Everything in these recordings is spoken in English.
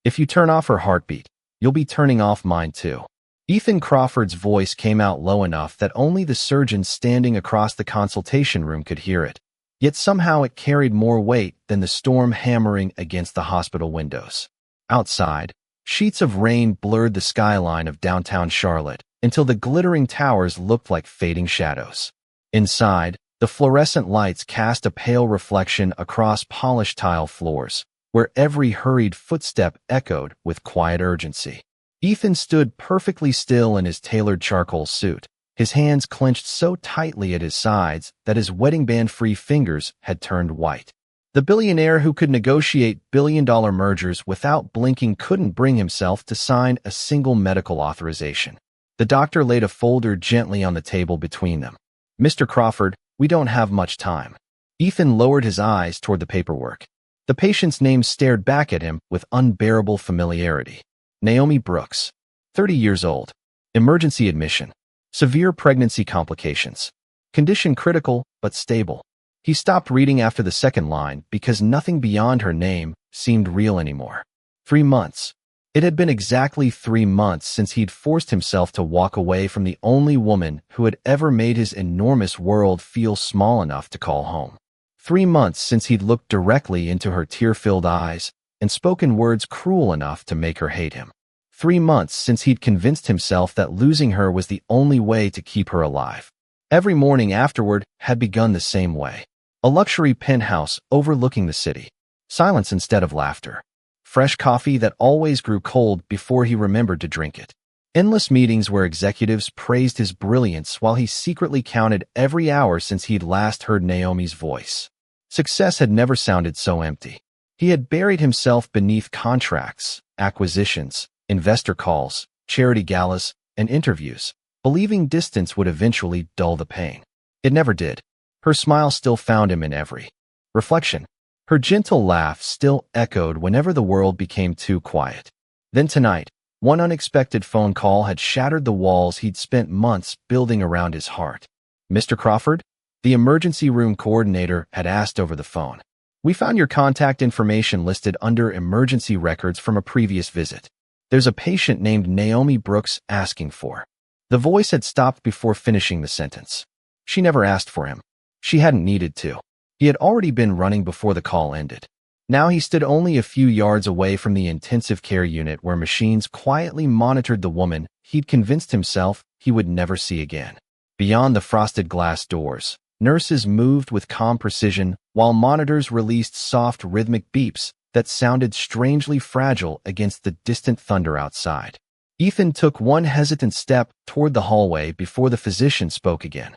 If you turn off her heartbeat, you'll be turning off mine too. Ethan Crawford's voice came out low enough that only the surgeon standing across the consultation room could hear it. Yet somehow it carried more weight than the storm hammering against the hospital windows. Outside, sheets of rain blurred the skyline of downtown Charlotte until the glittering towers looked like fading shadows. Inside, the fluorescent lights cast a pale reflection across polished tile floors, where every hurried footstep echoed with quiet urgency. Ethan stood perfectly still in his tailored charcoal suit, his hands clenched so tightly at his sides that his wedding band-free fingers had turned white. The billionaire who could negotiate billion-dollar mergers without blinking couldn't bring himself to sign a single medical authorization. The doctor laid a folder gently on the table between them. "Mr. Crawford, we don't have much time." Ethan lowered his eyes toward the paperwork. The patient's name stared back at him with unbearable familiarity. Naomi Brooks, 30 years old. Emergency admission. Severe pregnancy complications. Condition critical, but stable. He stopped reading after the second line because nothing beyond her name seemed real anymore. 3 months. It had been exactly 3 months since he'd forced himself to walk away from the only woman who had ever made his enormous world feel small enough to call home. 3 months since he'd looked directly into her tear-filled eyes and spoken words cruel enough to make her hate him. 3 months since he'd convinced himself that losing her was the only way to keep her alive. Every morning afterward had begun the same way. A luxury penthouse overlooking the city. Silence instead of laughter. Fresh coffee that always grew cold before he remembered to drink it. Endless meetings where executives praised his brilliance while he secretly counted every hour since he'd last heard Naomi's voice. Success had never sounded so empty. He had buried himself beneath contracts, acquisitions, investor calls, charity galas, and interviews, believing distance would eventually dull the pain. It never did. Her smile still found him in every reflection. Her gentle laugh still echoed whenever the world became too quiet. Then tonight, one unexpected phone call had shattered the walls he'd spent months building around his heart. "Mr. Crawford?" The emergency room coordinator had asked over the phone. "We found your contact information listed under emergency records from a previous visit. There's a patient named Naomi Brooks asking for." The voice had stopped before finishing the sentence. She never asked for him. She hadn't needed to. He had already been running before the call ended. Now he stood only a few yards away from the intensive care unit where machines quietly monitored the woman he'd convinced himself he would never see again. Beyond the frosted glass doors, nurses moved with calm precision while monitors released soft rhythmic beeps that sounded strangely fragile against the distant thunder outside. Ethan took one hesitant step toward the hallway before the physician spoke again.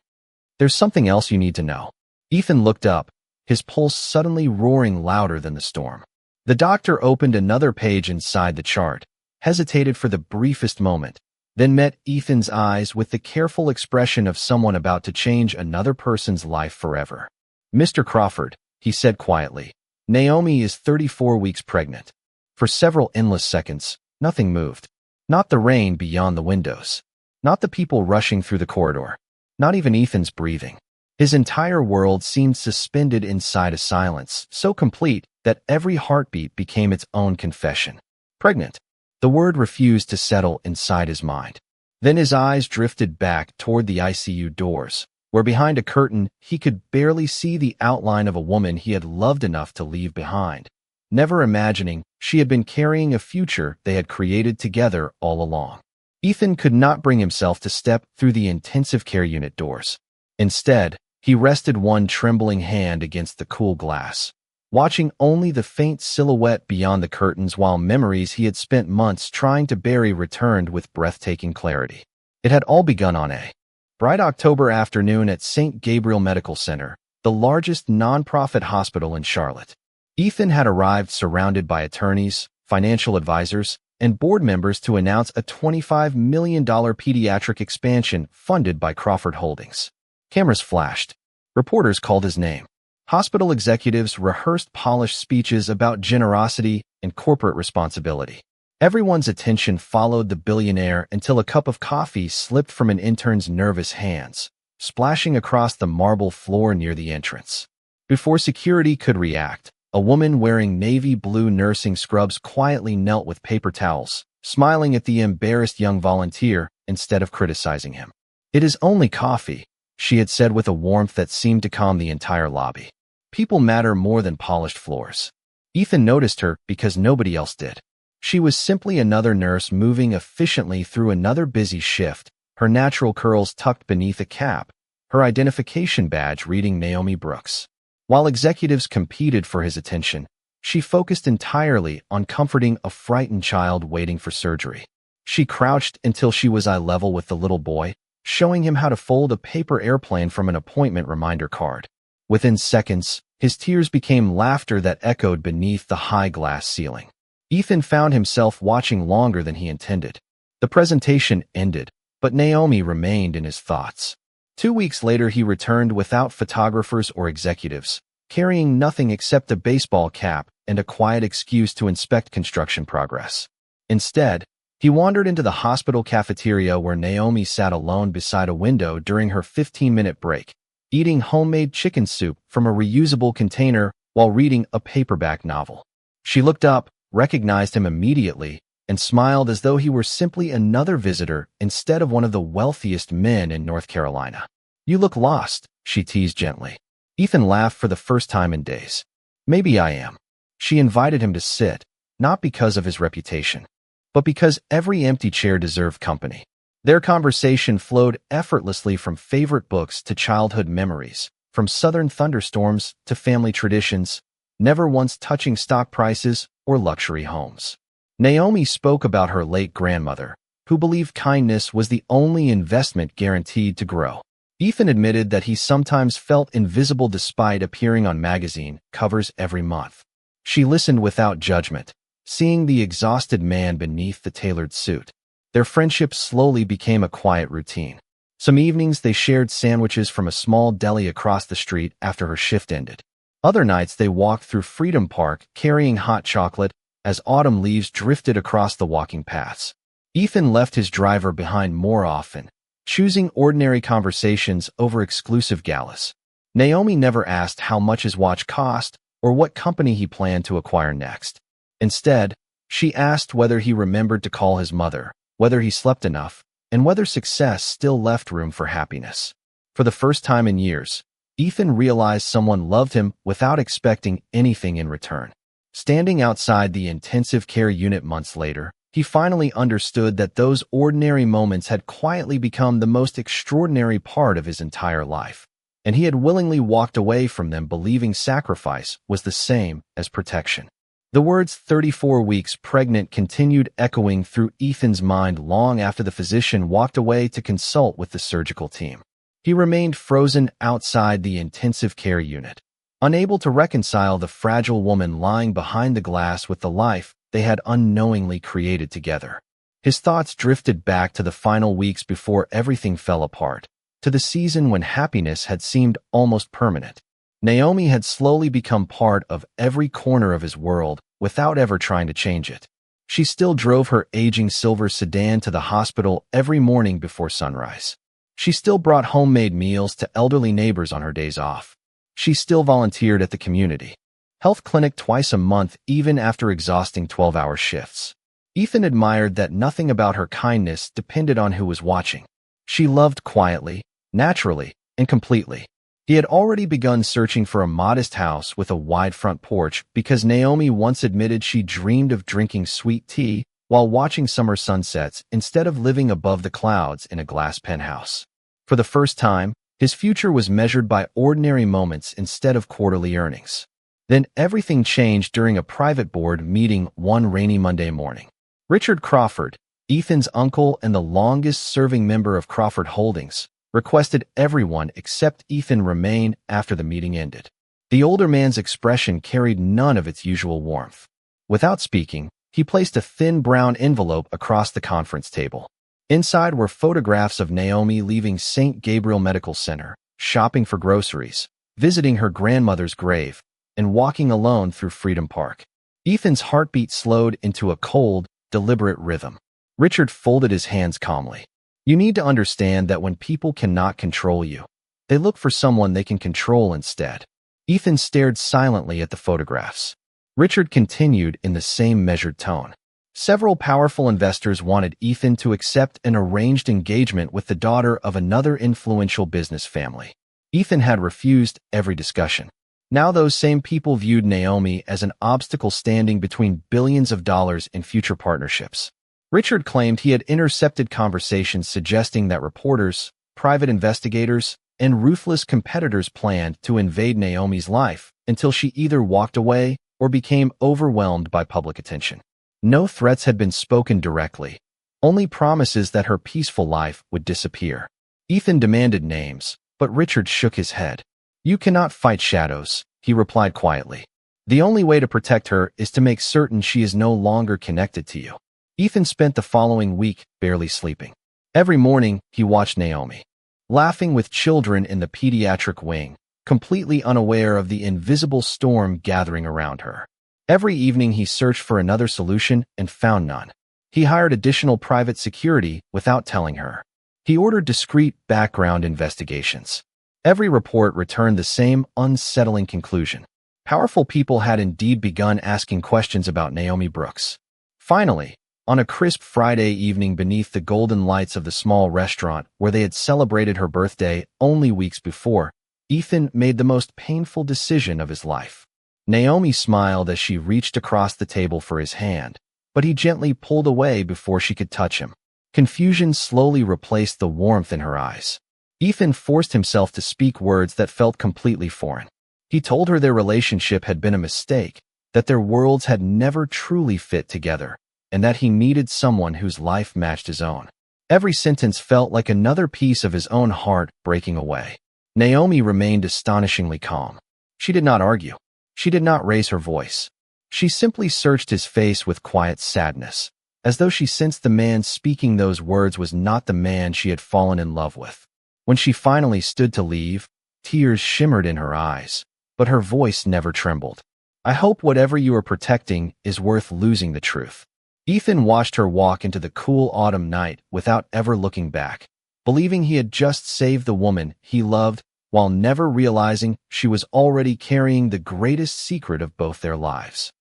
"There's something else you need to know." Ethan looked up, his pulse suddenly roaring louder than the storm. The doctor opened another page inside the chart, hesitated for the briefest moment, then met Ethan's eyes with the careful expression of someone about to change another person's life forever. "Mr. Crawford," he said quietly, "Naomi is 34 weeks pregnant." For several endless seconds, nothing moved. Not the rain beyond the windows. Not the people rushing through the corridor. Not even Ethan's breathing. His entire world seemed suspended inside a silence so complete that every heartbeat became its own confession. Pregnant. The word refused to settle inside his mind. Then his eyes drifted back toward the ICU doors, where behind a curtain he could barely see the outline of a woman he had loved enough to leave behind, never imagining she had been carrying a future they had created together all along. Ethan could not bring himself to step through the intensive care unit doors. Instead, he rested one trembling hand against the cool glass, watching only the faint silhouette beyond the curtains while memories he had spent months trying to bury returned with breathtaking clarity. It had all begun on a bright October afternoon at St. Gabriel Medical Center, the largest nonprofit hospital in Charlotte. Ethan had arrived surrounded by attorneys, financial advisors, and board members to announce a $25 million pediatric expansion funded by Crawford Holdings. Cameras flashed. Reporters called his name. Hospital executives rehearsed polished speeches about generosity and corporate responsibility. Everyone's attention followed the billionaire until a cup of coffee slipped from an intern's nervous hands, splashing across the marble floor near the entrance. Before security could react, A woman wearing navy blue nursing scrubs quietly knelt with paper towels, smiling at the embarrassed young volunteer instead of criticizing him. "It is only coffee," she had said with a warmth that seemed to calm the entire lobby. People matter more than polished floors. Ethan noticed her because nobody else did. She was simply another nurse moving efficiently through another busy shift, her natural curls tucked beneath a cap, her identification badge reading Naomi Brooks. While executives competed for his attention, she focused entirely on comforting a frightened child waiting for surgery. She crouched until she was eye level with the little boy, showing him how to fold a paper airplane from an appointment reminder card. Within seconds, his tears became laughter that echoed beneath the high glass ceiling. Ethan found himself watching longer than he intended. The presentation ended, but Naomi remained in his thoughts. 2 weeks later, he returned without photographers or executives, carrying nothing except a baseball cap and a quiet excuse to inspect construction progress. Instead, he wandered into the hospital cafeteria where Naomi sat alone beside a window during her 15-minute break, eating homemade chicken soup from a reusable container while reading a paperback novel. She looked up, recognized him immediately, and smiled as though he were simply another visitor instead of one of the wealthiest men in North Carolina. "You look lost," she teased gently. Ethan laughed for the first time in days. "Maybe I am." She invited him to sit, not because of his reputation, but because every empty chair deserved company. Their conversation flowed effortlessly from favorite books to childhood memories, from southern thunderstorms to family traditions, never once touching stock prices or luxury homes. Naomi spoke about her late grandmother, who believed kindness was the only investment guaranteed to grow. Ethan admitted that he sometimes felt invisible despite appearing on magazine covers every month. She listened without judgment, seeing the exhausted man beneath the tailored suit. Their friendship slowly became a quiet routine. Some evenings they shared sandwiches from a small deli across the street after her shift ended. Other nights they walked through Freedom Park carrying hot chocolate as autumn leaves drifted across the walking paths. Ethan left his driver behind more often, choosing ordinary conversations over exclusive galas. Naomi never asked how much his watch cost or what company he planned to acquire next. Instead, she asked whether he remembered to call his mother, whether he slept enough, and whether success still left room for happiness. For the first time in years, Ethan realized someone loved him without expecting anything in return. Standing outside the intensive care unit months later, he finally understood that those ordinary moments had quietly become the most extraordinary part of his entire life, and he had willingly walked away from them believing sacrifice was the same as protection. The words 34 weeks pregnant continued echoing through Ethan's mind long after the physician walked away to consult with the surgical team. He remained frozen outside the intensive care unit, unable to reconcile the fragile woman lying behind the glass with the life they had unknowingly created together. His thoughts drifted back to the final weeks before everything fell apart, to the season when happiness had seemed almost permanent. Naomi had slowly become part of every corner of his world without ever trying to change it. She still drove her aging silver sedan to the hospital every morning before sunrise. She still brought homemade meals to elderly neighbors on her days off. She still volunteered at the community health clinic twice a month even after exhausting 12-hour shifts. Ethan admired that nothing about her kindness depended on who was watching. She loved quietly, naturally, and completely. He had already begun searching for a modest house with a wide front porch because Naomi once admitted she dreamed of drinking sweet tea while watching summer sunsets instead of living above the clouds in a glass penthouse. For the first time, his future was measured by ordinary moments instead of quarterly earnings. Then everything changed during a private board meeting one rainy Monday morning. Richard Crawford, Ethan's uncle and the longest-serving member of Crawford Holdings, requested everyone except Ethan remain after the meeting ended. The older man's expression carried none of its usual warmth. Without speaking, he placed a thin brown envelope across the conference table. Inside were photographs of Naomi leaving St. Gabriel Medical Center, shopping for groceries, visiting her grandmother's grave, and walking alone through Freedom Park. Ethan's heartbeat slowed into a cold, deliberate rhythm. Richard folded his hands calmly. You need to understand that when people cannot control you, they look for someone they can control instead. Ethan stared silently at the photographs. Richard continued in the same measured tone. Several powerful investors wanted Ethan to accept an arranged engagement with the daughter of another influential business family. Ethan had refused every discussion. Now those same people viewed Naomi as an obstacle standing between billions of dollars in future partnerships. Richard claimed he had intercepted conversations suggesting that reporters, private investigators, and ruthless competitors planned to invade Naomi's life until she either walked away or became overwhelmed by public attention. No threats had been spoken directly, only promises that her peaceful life would disappear. Ethan demanded names, but Richard shook his head. "You cannot fight shadows," he replied quietly. "The only way to protect her is to make certain she is no longer connected to you." Ethan spent the following week barely sleeping. Every morning, he watched Naomi, laughing with children in the pediatric wing, completely unaware of the invisible storm gathering around her. Every evening he searched for another solution and found none. He hired additional private security without telling her. He ordered discreet background investigations. Every report returned the same unsettling conclusion. Powerful people had indeed begun asking questions about Naomi Brooks. Finally, on a crisp Friday evening beneath the golden lights of the small restaurant where they had celebrated her birthday only weeks before, Ethan made the most painful decision of his life. Naomi smiled as she reached across the table for his hand, but he gently pulled away before she could touch him. Confusion slowly replaced the warmth in her eyes. Ethan forced himself to speak words that felt completely foreign. He told her their relationship had been a mistake, that their worlds had never truly fit together, and that he needed someone whose life matched his own. Every sentence felt like another piece of his own heart breaking away. Naomi remained astonishingly calm. She did not argue. She did not raise her voice. She simply searched his face with quiet sadness, as though she sensed the man speaking those words was not the man she had fallen in love with. When she finally stood to leave, tears shimmered in her eyes, but her voice never trembled. "I hope whatever you are protecting is worth losing the truth." Ethan watched her walk into the cool autumn night without ever looking back, believing he had just saved the woman he loved, while never realizing she was already carrying the greatest secret of both their lives.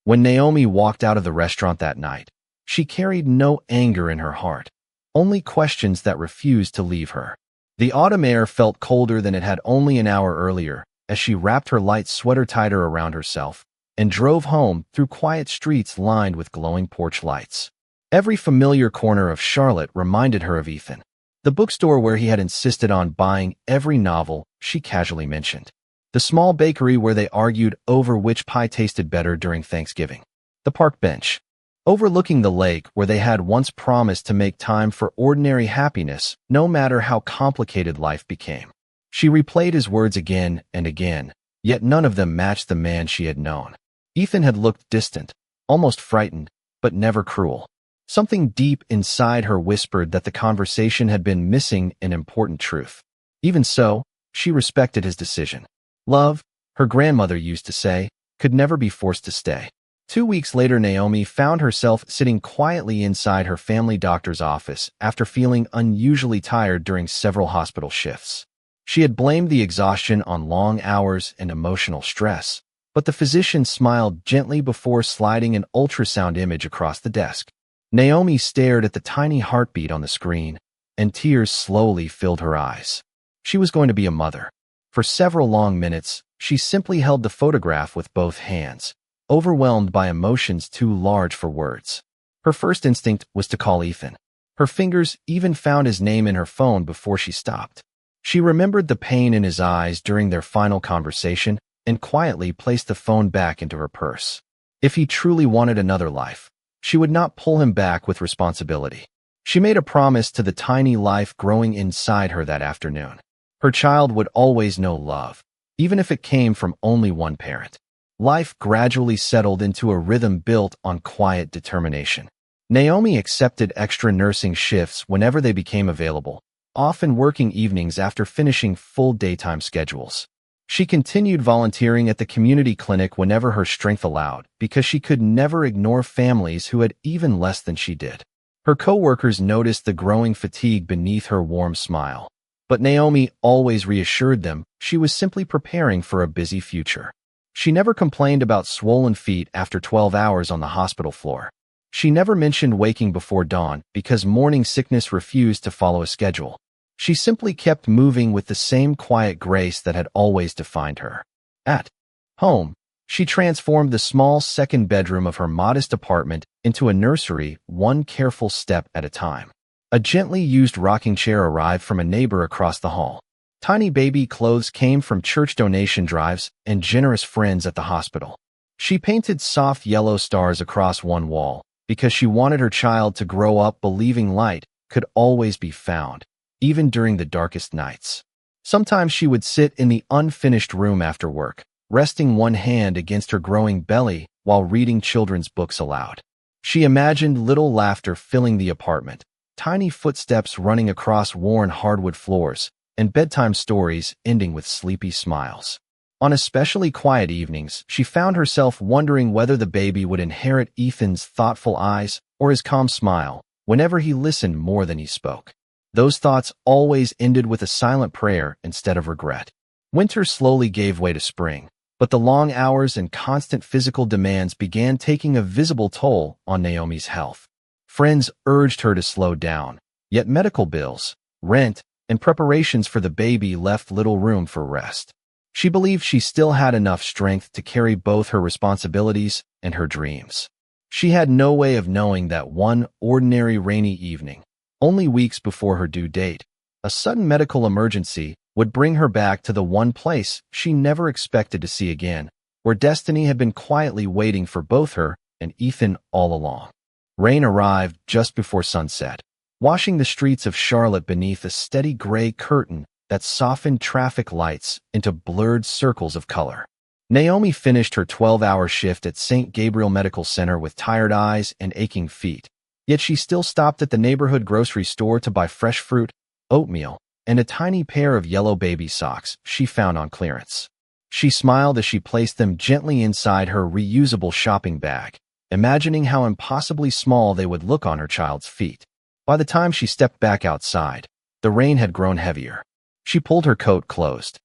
When Naomi walked out of the restaurant that night, she carried no anger in her heart, only questions that refused to leave her. The autumn air felt colder than it had only an hour earlier as she wrapped her light sweater tighter around herself and drove home through quiet streets lined with glowing porch lights. Every familiar corner of Charlotte reminded her of Ethan. The bookstore where he had insisted on buying every novel she casually mentioned. The small bakery where they argued over which pie tasted better during Thanksgiving. The park bench, overlooking the lake where they had once promised to make time for ordinary happiness, no matter how complicated life became. She replayed his words again and again, yet none of them matched the man she had known. Ethan had looked distant, almost frightened, but never cruel. Something deep inside her whispered that the conversation had been missing an important truth. Even so, she respected his decision. Love, her grandmother used to say, could never be forced to stay. 2 weeks later, Naomi found herself sitting quietly inside her family doctor's office after feeling unusually tired during several hospital shifts. She had blamed the exhaustion on long hours and emotional stress, but the physician smiled gently before sliding an ultrasound image across the desk. Naomi stared at the tiny heartbeat on the screen, and tears slowly filled her eyes. She was going to be a mother. For several long minutes, she simply held the photograph with both hands, overwhelmed by emotions too large for words. Her first instinct was to call Ethan. Her fingers even found his name in her phone before she stopped. She remembered the pain in his eyes during their final conversation and quietly placed the phone back into her purse. If he truly wanted another life, she would not pull him back with responsibility. She made a promise to the tiny life growing inside her that afternoon. Her child would always know love, even if it came from only one parent. Life gradually settled into a rhythm built on quiet determination. Naomi accepted extra nursing shifts whenever they became available, often working evenings after finishing full daytime schedules. She continued volunteering at the community clinic whenever her strength allowed, because she could never ignore families who had even less than she did. Her coworkers noticed the growing fatigue beneath her warm smile, But Naomi always reassured them she was simply preparing for a busy future. She never complained about swollen feet after 12 hours on the hospital floor. She never mentioned waking before dawn because morning sickness refused to follow a schedule. She simply kept moving with the same quiet grace that had always defined her. At home, she transformed the small second bedroom of her modest apartment into a nursery, one careful step at a time. A gently used rocking chair arrived from a neighbor across the hall. Tiny baby clothes came from church donation drives and generous friends at the hospital. She painted soft yellow stars across one wall because she wanted her child to grow up believing light could always be found, even during the darkest nights. Sometimes she would sit in the unfinished room after work, resting one hand against her growing belly while reading children's books aloud. She imagined little laughter filling the apartment, tiny footsteps running across worn hardwood floors, and bedtime stories ending with sleepy smiles. On especially quiet evenings, she found herself wondering whether the baby would inherit Ethan's thoughtful eyes or his calm smile whenever he listened more than he spoke. Those thoughts always ended with a silent prayer instead of regret. Winter slowly gave way to spring, but the long hours and constant physical demands began taking a visible toll on Naomi's health. Friends urged her to slow down, yet medical bills, rent, and preparations for the baby left little room for rest. She believed she still had enough strength to carry both her responsibilities and her dreams. She had no way of knowing that one ordinary rainy evening, only weeks before her due date, a sudden medical emergency would bring her back to the one place she never expected to see again, where destiny had been quietly waiting for both her and Ethan all along. Rain arrived just before sunset, washing the streets of Charlotte beneath a steady gray curtain that softened traffic lights into blurred circles of color. Naomi finished her 12-hour shift at St. Gabriel Medical Center with tired eyes and aching feet, yet she still stopped at the neighborhood grocery store to buy fresh fruit, oatmeal, and a tiny pair of yellow baby socks she found on clearance. She smiled as she placed them gently inside her reusable shopping bag, imagining how impossibly small they would look on her child's feet. By the time she stepped back outside, the rain had grown heavier. She pulled her coat closed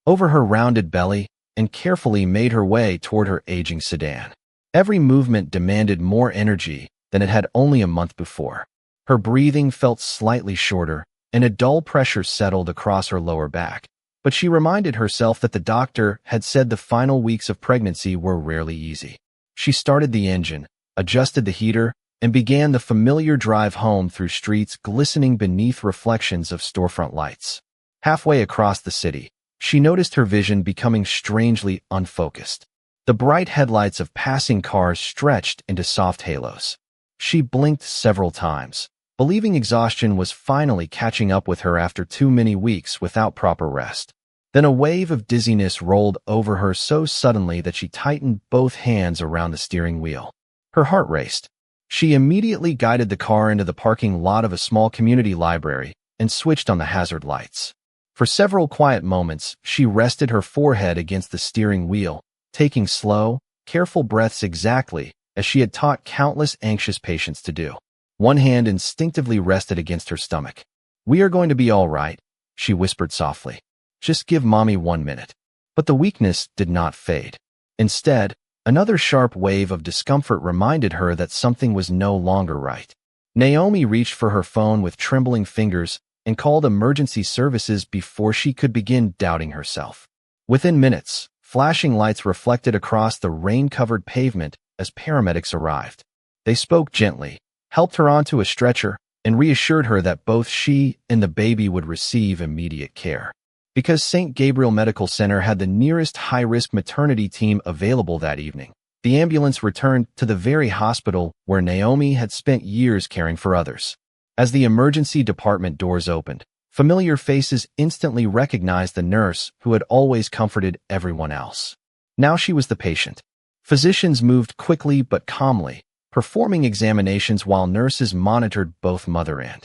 over her rounded belly and carefully made her way toward her aging sedan. Every movement demanded more energy than it had only a month before. Her breathing felt slightly shorter, and a dull pressure settled across her lower back. But she reminded herself that the doctor had said the final weeks of pregnancy were rarely easy. She started the engine, adjusted the heater, and began the familiar drive home through streets glistening beneath reflections of storefront lights. Halfway across the city, she noticed her vision becoming strangely unfocused. The bright headlights of passing cars stretched into soft halos. She blinked several times, believing exhaustion was finally catching up with her after too many weeks without proper rest. Then a wave of dizziness rolled over her so suddenly that she tightened both hands around the steering wheel. Her heart raced. She immediately guided the car into the parking lot of a small community library and switched on the hazard lights. For several quiet moments, she rested her forehead against the steering wheel, taking slow, careful breaths exactly as she had taught countless anxious patients to do. One hand instinctively rested against her stomach. "We are going to be all right," she whispered softly. "Just give Mommy 1 minute." But the weakness did not fade. Instead, another sharp wave of discomfort reminded her that something was no longer right. Naomi reached for her phone with trembling fingers and called emergency services before she could begin doubting herself. Within minutes, flashing lights reflected across the rain-covered pavement as paramedics arrived. They spoke gently, helped her onto a stretcher, and reassured her that both she and the baby would receive immediate care. Because St. Gabriel Medical Center had the nearest high-risk maternity team available that evening, the ambulance returned to the very hospital where Naomi had spent years caring for others. As the emergency department doors opened, familiar faces instantly recognized the nurse who had always comforted everyone else. Now she was the patient. Physicians moved quickly but calmly, performing examinations while nurses monitored both mother and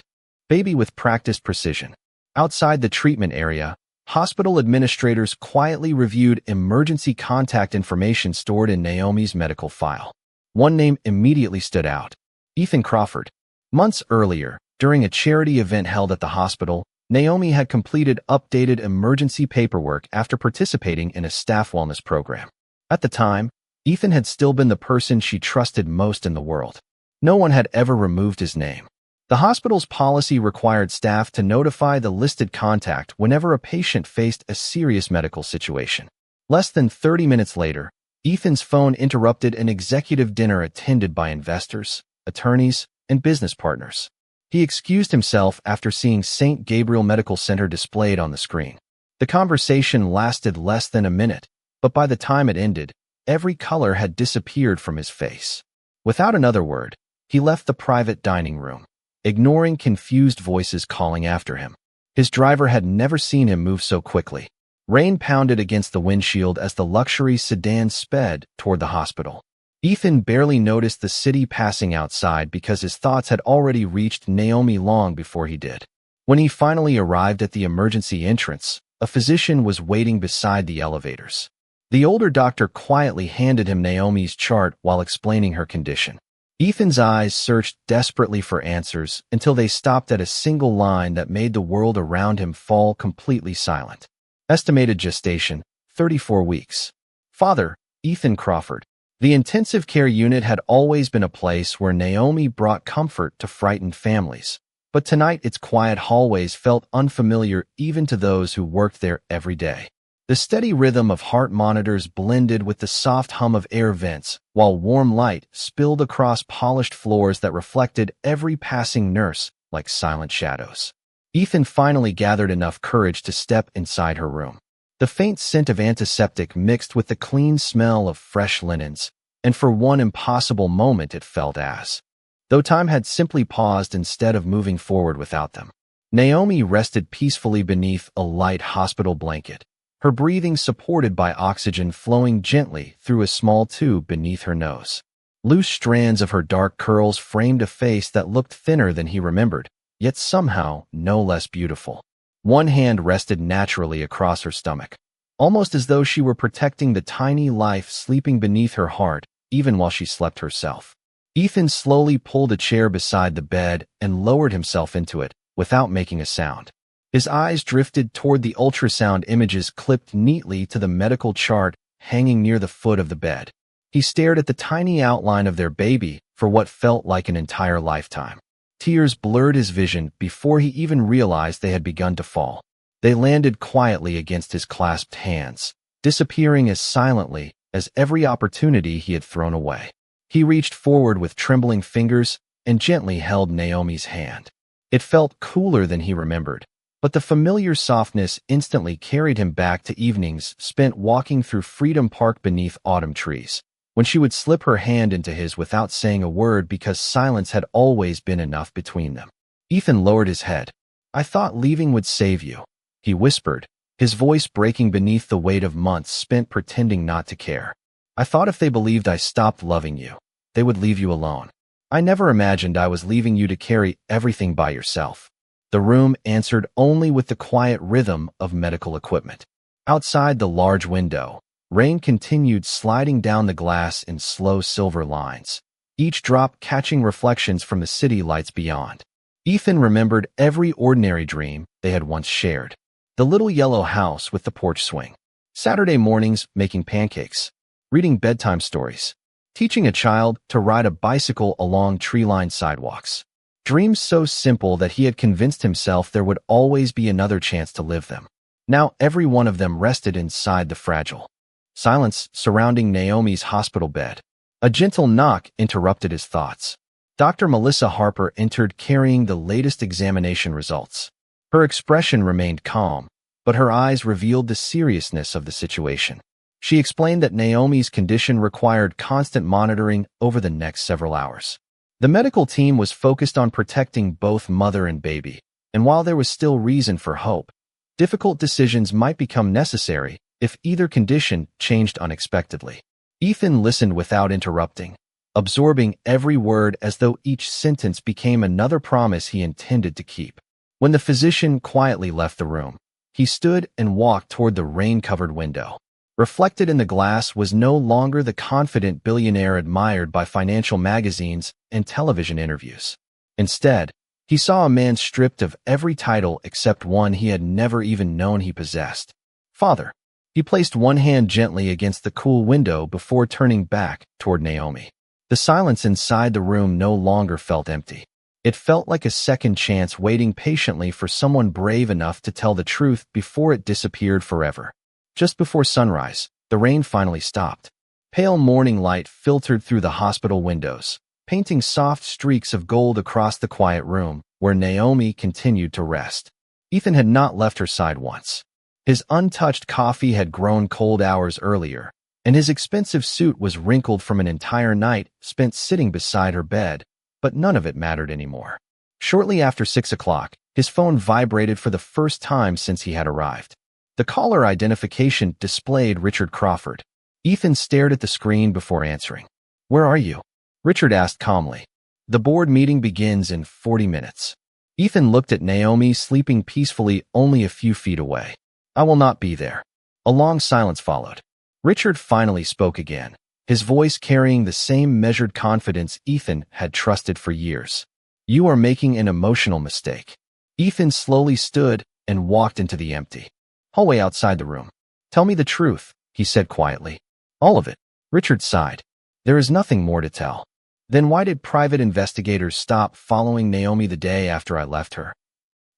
baby with practiced precision. Outside the treatment area, hospital administrators quietly reviewed emergency contact information stored in Naomi's medical file. One name immediately stood out: Ethan Crawford. Months earlier, during a charity event held at the hospital, Naomi had completed updated emergency paperwork after participating in a staff wellness program. At the time, Ethan had still been the person she trusted most in the world. No one had ever removed his name. The hospital's policy required staff to notify the listed contact whenever a patient faced a serious medical situation. Less than 30 minutes later, Ethan's phone interrupted an executive dinner attended by investors, attorneys, and business partners. He excused himself after seeing St. Gabriel Medical Center displayed on the screen. The conversation lasted less than a minute, but by the time it ended, every color had disappeared from his face. Without another word, he left the private dining room, ignoring confused voices calling after him. His driver had never seen him move so quickly. Rain pounded against the windshield as the luxury sedan sped toward the hospital. Ethan barely noticed the city passing outside because his thoughts had already reached Naomi long before he did. When he finally arrived at the emergency entrance, a physician was waiting beside the elevators. The older doctor quietly handed him Naomi's chart while explaining her condition. Ethan's eyes searched desperately for answers until they stopped at a single line that made the world around him fall completely silent. Estimated gestation, 34 weeks. Father, Ethan Crawford. The intensive care unit had always been a place where Naomi brought comfort to frightened families, but tonight its quiet hallways felt unfamiliar even to those who worked there every day. The steady rhythm of heart monitors blended with the soft hum of air vents, while warm light spilled across polished floors that reflected every passing nurse like silent shadows. Ethan finally gathered enough courage to step inside her room. The faint scent of antiseptic mixed with the clean smell of fresh linens, and for one impossible moment it felt as though time had simply paused instead of moving forward without them. Naomi rested peacefully beneath a light hospital blanket, her breathing supported by oxygen flowing gently through a small tube beneath her nose. Loose strands of her dark curls framed a face that looked thinner than he remembered, yet somehow no less beautiful. One hand rested naturally across her stomach, almost as though she were protecting the tiny life sleeping beneath her heart, even while she slept herself. Ethan slowly pulled a chair beside the bed and lowered himself into it, without making a sound. His eyes drifted toward the ultrasound images clipped neatly to the medical chart hanging near the foot of the bed. He stared at the tiny outline of their baby for what felt like an entire lifetime. Tears blurred his vision before he even realized they had begun to fall. They landed quietly against his clasped hands, disappearing as silently as every opportunity he had thrown away. He reached forward with trembling fingers and gently held Naomi's hand. It felt cooler than he remembered, but the familiar softness instantly carried him back to evenings spent walking through Freedom Park beneath autumn trees, when she would slip her hand into his without saying a word because silence had always been enough between them. Ethan lowered his head. "I thought leaving would save you," he whispered, his voice breaking beneath the weight of months spent pretending not to care. "I thought if they believed I stopped loving you, they would leave you alone. I never imagined I was leaving you to carry everything by yourself." The room answered only with the quiet rhythm of medical equipment. Outside the large window, rain continued sliding down the glass in slow silver lines, each drop catching reflections from the city lights beyond. Ethan remembered every ordinary dream they had once shared. The little yellow house with the porch swing. Saturday mornings making pancakes, reading bedtime stories, teaching a child to ride a bicycle along tree-lined sidewalks. Dreams so simple that he had convinced himself there would always be another chance to live them. Now every one of them rested inside the fragile silence surrounding Naomi's hospital bed. A gentle knock interrupted his thoughts. Dr. Melissa Harper entered carrying the latest examination results. Her expression remained calm, but her eyes revealed the seriousness of the situation. She explained that Naomi's condition required constant monitoring over the next several hours. The medical team was focused on protecting both mother and baby, and while there was still reason for hope, difficult decisions might become necessary if either condition changed unexpectedly. Ethan listened without interrupting, absorbing every word as though each sentence became another promise he intended to keep. When the physician quietly left the room, he stood and walked toward the rain-covered window. Reflected in the glass was no longer the confident billionaire admired by financial magazines and television interviews. Instead, He saw a man stripped of every title except one he had never even known he possessed. Father. He placed one hand gently against the cool window before turning back toward Naomi. The silence inside the room no longer felt empty. It felt like a second chance waiting patiently for someone brave enough to tell the truth before it disappeared forever. Just before sunrise, the rain finally stopped. Pale morning light filtered through the hospital windows, painting soft streaks of gold across the quiet room where Naomi continued to rest. Ethan had not left her side once. His untouched coffee had grown cold hours earlier, and his expensive suit was wrinkled from an entire night spent sitting beside her bed, but none of it mattered anymore. Shortly after 6 o'clock, his phone vibrated for the first time since he had arrived. The caller identification displayed Richard Crawford. Ethan stared at the screen before answering. "Where are you?" Richard asked calmly. "The board meeting begins in 40 minutes. Ethan looked at Naomi sleeping peacefully only a few feet away. "I will not be there." A long silence followed. Richard finally spoke again, his voice carrying the same measured confidence Ethan had trusted for years. "You are making an emotional mistake." Ethan slowly stood and walked into the empty hallway outside the room. "Tell me the truth," he said quietly. "All of it." Richard sighed. "There is nothing more to tell." "Then why did private investigators stop following Naomi the day after I left her?"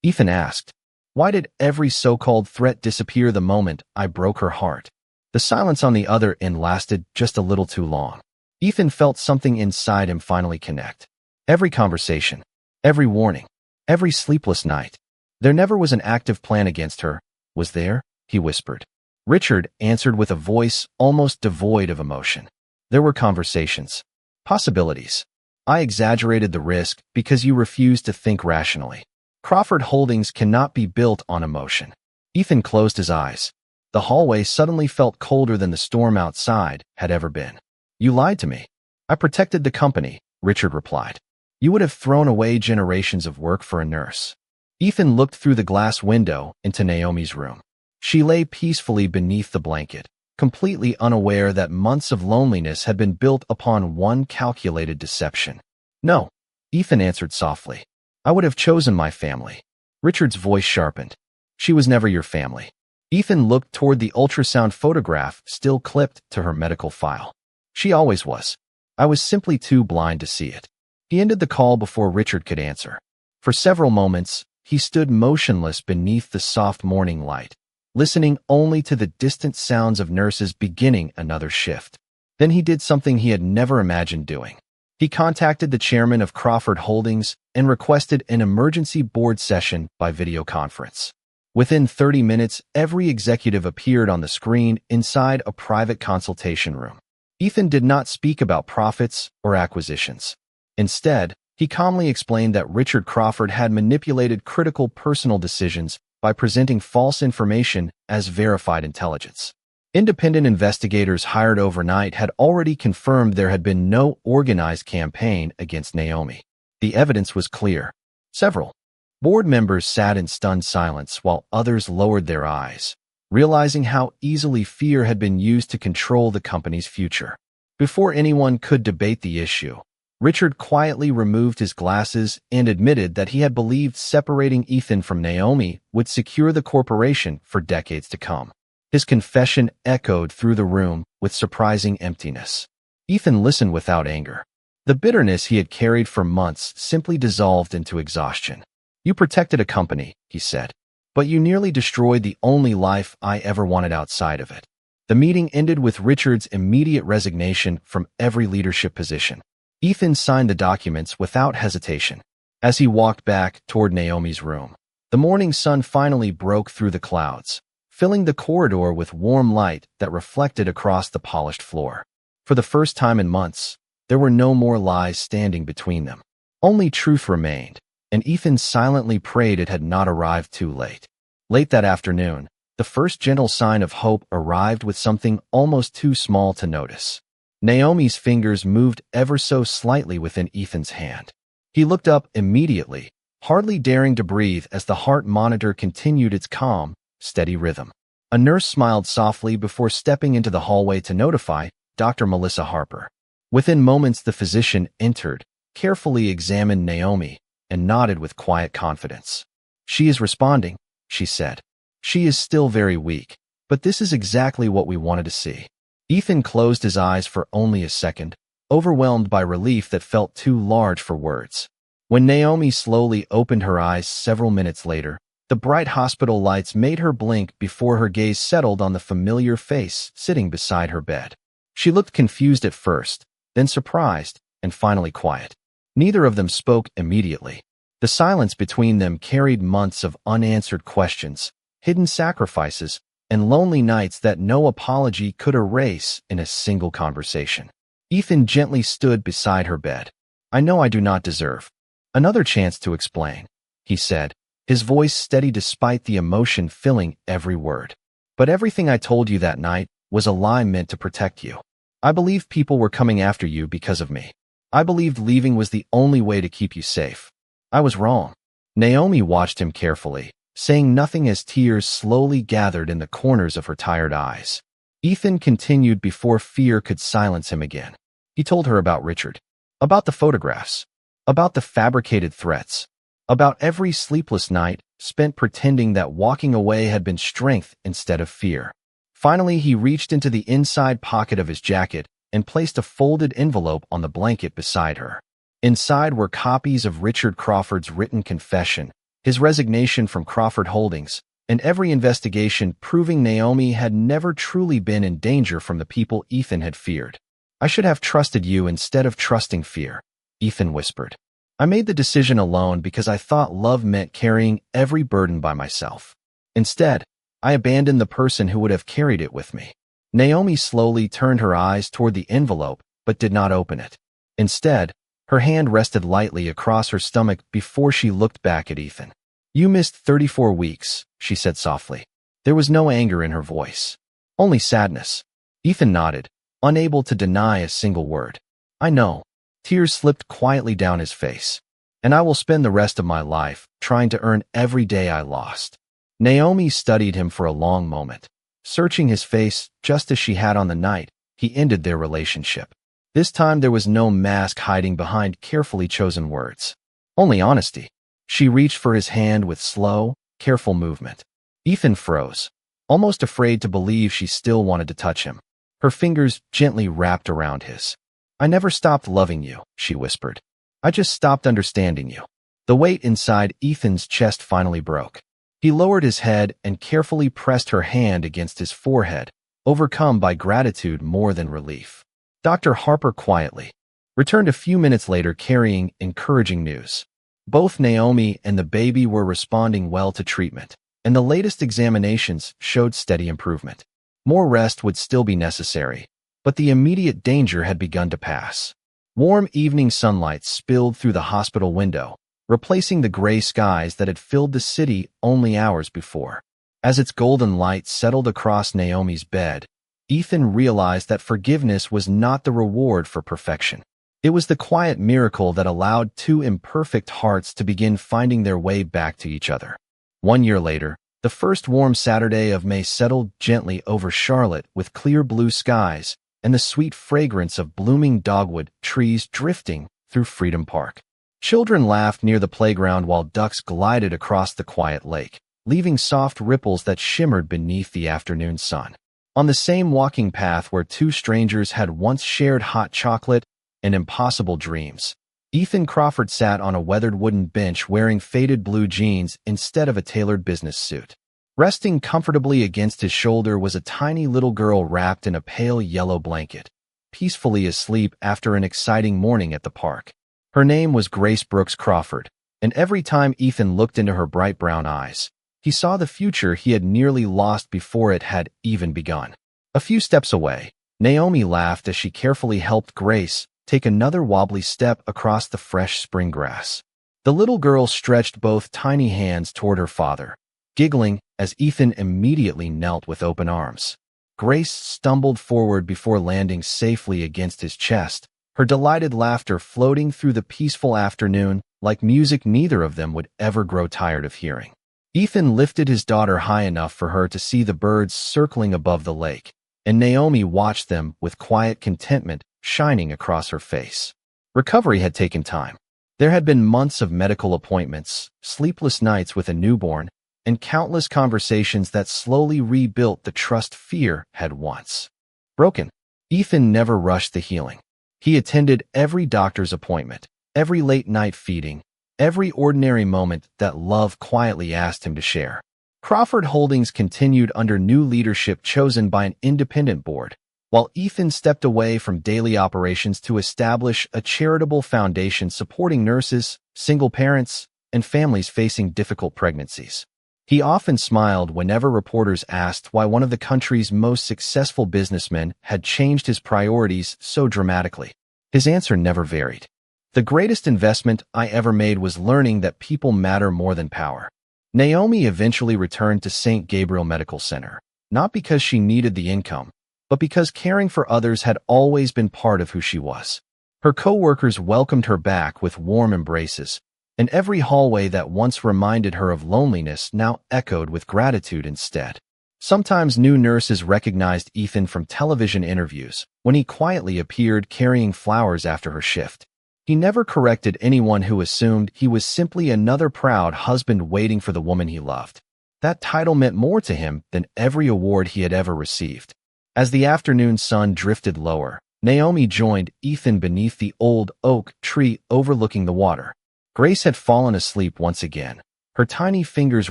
Ethan asked. "Why did every so-called threat disappear the moment I broke her heart?" The silence on the other end lasted just a little too long. Ethan felt something inside him finally connect. Every conversation, every warning, every sleepless night. There never was an active plan against her, was there? He whispered. Richard answered with a voice almost devoid of emotion. "There were conversations. Possibilities. I exaggerated the risk because you refused to think rationally. Crawford Holdings cannot be built on emotion." Ethan closed his eyes. The hallway suddenly felt colder than the storm outside had ever been. "You lied to me." "I protected the company," Richard replied. "You would have thrown away generations of work for a nurse." Ethan looked through the glass window into Naomi's room. She lay peacefully beneath the blanket, completely unaware that months of loneliness had been built upon one calculated deception. "No," Ethan answered softly. "I would have chosen my family." Richard's voice sharpened. "She was never your family." Ethan looked toward the ultrasound photograph still clipped to her medical file. "She always was. I was simply too blind to see it." He ended the call before Richard could answer. For several moments, he stood motionless beneath the soft morning light, listening only to the distant sounds of nurses beginning another shift. Then he did something he had never imagined doing. He contacted the chairman of Crawford Holdings and requested an emergency board session by video conference. Within 30 minutes, every executive appeared on the screen inside a private consultation room. Ethan did not speak about profits or acquisitions. Instead, he calmly explained that Richard Crawford had manipulated critical personal decisions by presenting false information as verified intelligence. Independent investigators hired overnight had already confirmed there had been no organized campaign against Naomi. The evidence was clear. Several board members sat in stunned silence while others lowered their eyes, realizing how easily fear had been used to control the company's future. Before anyone could debate the issue, Richard quietly removed his glasses and admitted that he had believed separating Ethan from Naomi would secure the corporation for decades to come. His confession echoed through the room with surprising emptiness. Ethan listened without anger. The bitterness he had carried for months simply dissolved into exhaustion. "You protected a company," he said, "but you nearly destroyed the only life I ever wanted outside of it." The meeting ended with Richard's immediate resignation from every leadership position. Ethan signed the documents without hesitation. As he walked back toward Naomi's room, the morning sun finally broke through the clouds, filling the corridor with warm light that reflected across the polished floor. For the first time in months, there were no more lies standing between them. Only truth remained, and Ethan silently prayed it had not arrived too late. Late that afternoon, the first gentle sign of hope arrived with something almost too small to notice. Naomi's fingers moved ever so slightly within Ethan's hand. He looked up immediately, hardly daring to breathe as the heart monitor continued its calm, steady rhythm. A nurse smiled softly before stepping into the hallway to notify Dr. Melissa Harper. Within moments, the physician entered, carefully examined Naomi, and nodded with quiet confidence. "She is responding," she said. "She is still very weak, but this is exactly what we wanted to see." Ethan closed his eyes for only a second, overwhelmed by relief that felt too large for words. When Naomi slowly opened her eyes several minutes later, the bright hospital lights made her blink before her gaze settled on the familiar face sitting beside her bed. She looked confused at first, then surprised, and finally quiet. Neither of them spoke immediately. The silence between them carried months of unanswered questions, hidden sacrifices, and lonely nights that no apology could erase in a single conversation. Ethan gently stood beside her bed. "I know I do not deserve another chance to explain," he said, his voice steady despite the emotion filling every word. "But everything I told you that night was a lie meant to protect you. I believed people were coming after you because of me. I believed leaving was the only way to keep you safe. I was wrong." Naomi watched him carefully, saying nothing as tears slowly gathered in the corners of her tired eyes. Ethan continued before fear could silence him again. He told her about Richard, about the photographs, about the fabricated threats, about every sleepless night spent pretending that walking away had been strength instead of fear. Finally, he reached into the inside pocket of his jacket and placed a folded envelope on the blanket beside her. Inside were copies of Richard Crawford's written confession, his resignation from Crawford Holdings, and every investigation proving Naomi had never truly been in danger from the people Ethan had feared. "I should have trusted you instead of trusting fear," Ethan whispered. "I made the decision alone because I thought love meant carrying every burden by myself. Instead, I abandoned the person who would have carried it with me." Naomi slowly turned her eyes toward the envelope, but did not open it. Instead, her hand rested lightly across her stomach before she looked back at Ethan. "You missed 34 weeks, she said softly. There was no anger in her voice, only sadness. Ethan nodded, unable to deny a single word. "I know." Tears slipped quietly down his face. "And I will spend the rest of my life trying to earn every day I lost." Naomi studied him for a long moment, searching his face just as she had on the night he ended their relationship. This time there was no mask hiding behind carefully chosen words, only honesty. She reached for his hand with slow, careful movement. Ethan froze, almost afraid to believe she still wanted to touch him. Her fingers gently wrapped around his. "I never stopped loving you," she whispered. "I just stopped understanding you." The weight inside Ethan's chest finally broke. He lowered his head and carefully pressed her hand against his forehead, overcome by gratitude more than relief. Dr. Harper quietly returned a few minutes later carrying encouraging news. Both Naomi and the baby were responding well to treatment, and the latest examinations showed steady improvement. More rest would still be necessary, but the immediate danger had begun to pass. Warm evening sunlight spilled through the hospital window, replacing the gray skies that had filled the city only hours before. As its golden light settled across Naomi's bed, Ethan realized that forgiveness was not the reward for perfection. It was the quiet miracle that allowed two imperfect hearts to begin finding their way back to each other. 1 year later, the first warm Saturday of May settled gently over Charlotte with clear blue skies and the sweet fragrance of blooming dogwood trees drifting through Freedom Park. Children laughed near the playground while ducks glided across the quiet lake, leaving soft ripples that shimmered beneath the afternoon sun. On the same walking path where two strangers had once shared hot chocolate and impossible dreams, Ethan Crawford sat on a weathered wooden bench wearing faded blue jeans instead of a tailored business suit. Resting comfortably against his shoulder was a tiny little girl wrapped in a pale yellow blanket, peacefully asleep after an exciting morning at the park. Her name was Grace Brooks Crawford, and every time Ethan looked into her bright brown eyes, he saw the future he had nearly lost before it had even begun. A few steps away, Naomi laughed as she carefully helped Grace take another wobbly step across the fresh spring grass. The little girl stretched both tiny hands toward her father, giggling as Ethan immediately knelt with open arms. Grace stumbled forward before landing safely against his chest, her delighted laughter floating through the peaceful afternoon like music neither of them would ever grow tired of hearing. Ethan lifted his daughter high enough for her to see the birds circling above the lake, and Naomi watched them with quiet contentment shining across her face. Recovery had taken time, There had been months of medical appointments, sleepless nights with a newborn, and countless conversations that slowly rebuilt the trust fear had once broken. Ethan never rushed the healing. He attended every doctor's appointment, every late-night feeding, every ordinary moment that love quietly asked him to share. Crawford Holdings continued under new leadership chosen by an independent board, while Ethan stepped away from daily operations to establish a charitable foundation supporting nurses, single parents, and families facing difficult pregnancies. He often smiled whenever reporters asked why one of the country's most successful businessmen had changed his priorities so dramatically. His answer never varied. The greatest investment I ever made was learning that people matter more than power. Naomi eventually returned to St. Gabriel Medical Center, not because she needed the income, but because caring for others had always been part of who she was. Her co-workers welcomed her back with warm embraces, and every hallway that once reminded her of loneliness now echoed with gratitude instead. Sometimes new nurses recognized Ethan from television interviews when he quietly appeared carrying flowers after her shift. He never corrected anyone who assumed he was simply another proud husband waiting for the woman he loved. That title meant more to him than every award he had ever received. As the afternoon sun drifted lower, Naomi joined Ethan beneath the old oak tree overlooking the water. Grace had fallen asleep once again, her tiny fingers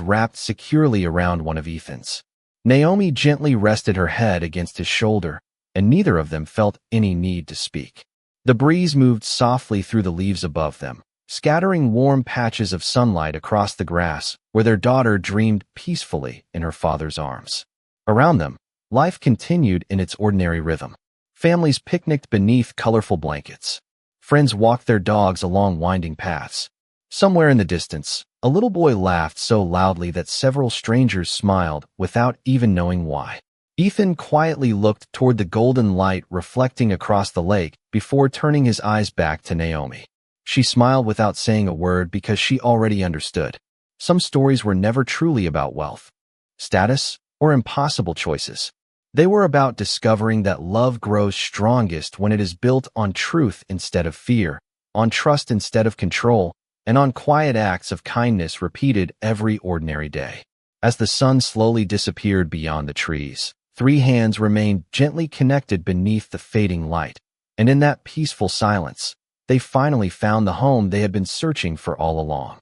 wrapped securely around one of Ethan's. Naomi gently rested her head against his shoulder, and neither of them felt any need to speak. The breeze moved softly through the leaves above them, scattering warm patches of sunlight across the grass where their daughter dreamed peacefully in her father's arms. Around them, life continued in its ordinary rhythm. Families picnicked beneath colorful blankets. Friends walked their dogs along winding paths. Somewhere in the distance, a little boy laughed so loudly that several strangers smiled without even knowing why. Ethan quietly looked toward the golden light reflecting across the lake before turning his eyes back to Naomi. She smiled without saying a word because she already understood. Some stories were never truly about wealth, status, or impossible choices. They were about discovering that love grows strongest when it is built on truth instead of fear, on trust instead of control, and on quiet acts of kindness repeated every ordinary day. As the sun slowly disappeared beyond the trees, three hands remained gently connected beneath the fading light, and in that peaceful silence, they finally found the home they had been searching for all along.